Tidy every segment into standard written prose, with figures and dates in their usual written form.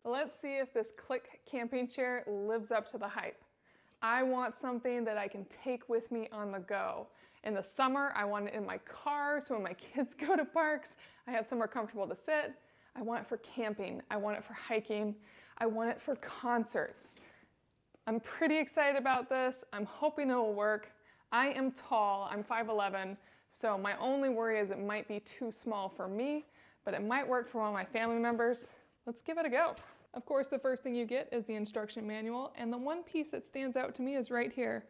Let's see if this Cliq camping chair lives up to the hype. I want something that I can take with me on the go. In the summer, I want it in my car, so when my kids go to parks, I have somewhere comfortable to sit. I want it for camping. I want it for hiking. I want it for concerts. I'm pretty excited about this. I'm hoping it will work. I am tall, I'm 5'11", so my only worry is it might be too small for me, but it might work for one of my family members. Let's give it a go. Of course, the first thing you get is the instruction manual, and the one piece that stands out to me is right here.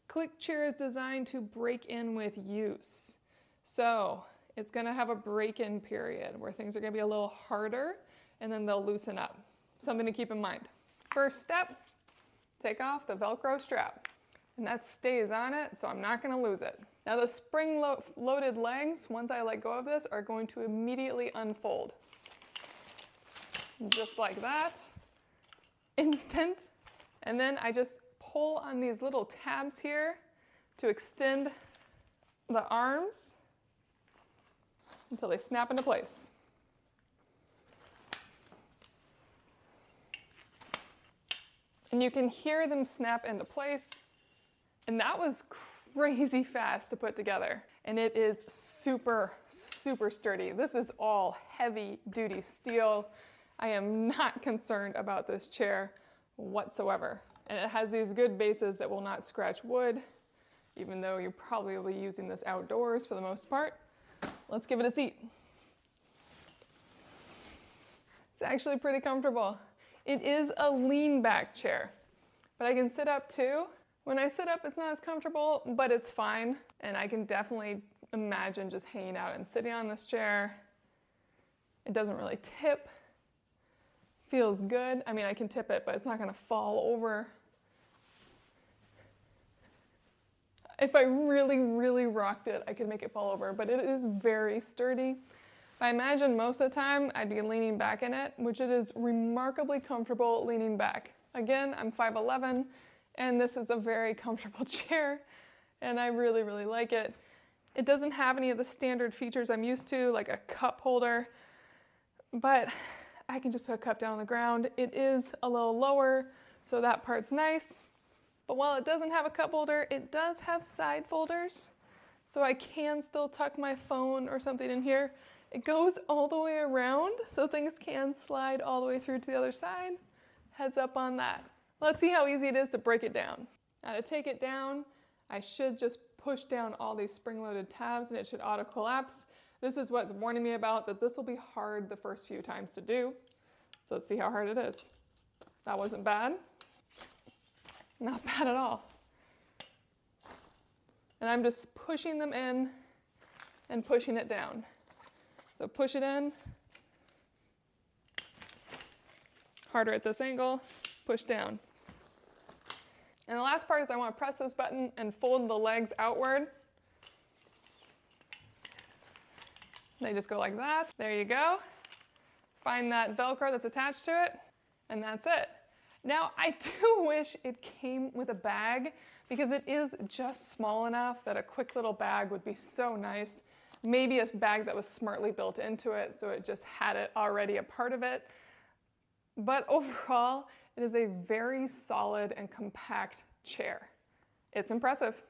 Cliq Chair is designed to break in with use. So it's gonna have a break-in period where things are gonna be a little harder and then they'll loosen up. Something to keep in mind. First step, take off the Velcro strap. And that stays on it, so I'm not gonna lose it. Now the spring-loaded legs, once I let go of this, are going to immediately unfold. Just like that, instant. And then I just pull on these little tabs here to extend the arms until they snap into place. And you can hear them snap into place. And that was crazy fast to put together. And it is super, super sturdy. This is all heavy duty steel. I am not concerned about this chair whatsoever. And it has these good bases that will not scratch wood, even though you're probably will be using this outdoors for the most part. Let's give it a seat. It's actually pretty comfortable. It is a lean back chair, but I can sit up too. When I sit up, it's not as comfortable, but it's fine. And I can definitely imagine just hanging out and sitting on this chair. It doesn't really tip. Feels good. I mean, I can tip it, but it's not gonna fall over. If I really, really rocked it, I could make it fall over, but it is very sturdy. I imagine most of the time I'd be leaning back in it, which it is remarkably comfortable leaning back. Again, I'm 5'11", and this is a very comfortable chair, and I really, really like it. It doesn't have any of the standard features I'm used to, like a cup holder, but I can just put a cup down on the ground. It is a little lower, so that part's nice. But while it doesn't have a cup holder, it does have side folders, so I can still tuck my phone or something in here. It goes all the way around, so things can slide all the way through to the other side. Heads up on that. Let's see how easy it is to break it down. Now to take it down, I should just push down all these spring-loaded tabs and it should auto-collapse. This is what's warning me about that this will be hard the first few times to do. So let's see how hard it is. That wasn't bad. Not bad at all. And I'm just pushing them in and pushing it down. So push it in. Harder at this angle, push down. And the last part is I want to press this button and fold the legs outward. They just go like that. There you go. Find that Velcro that's attached to it, and that's it. Now, I do wish it came with a bag because it is just small enough that a quick little bag would be so nice. Maybe a bag that was smartly built into it so it just had it already a part of it. But overall, it is a very solid and compact chair. It's impressive.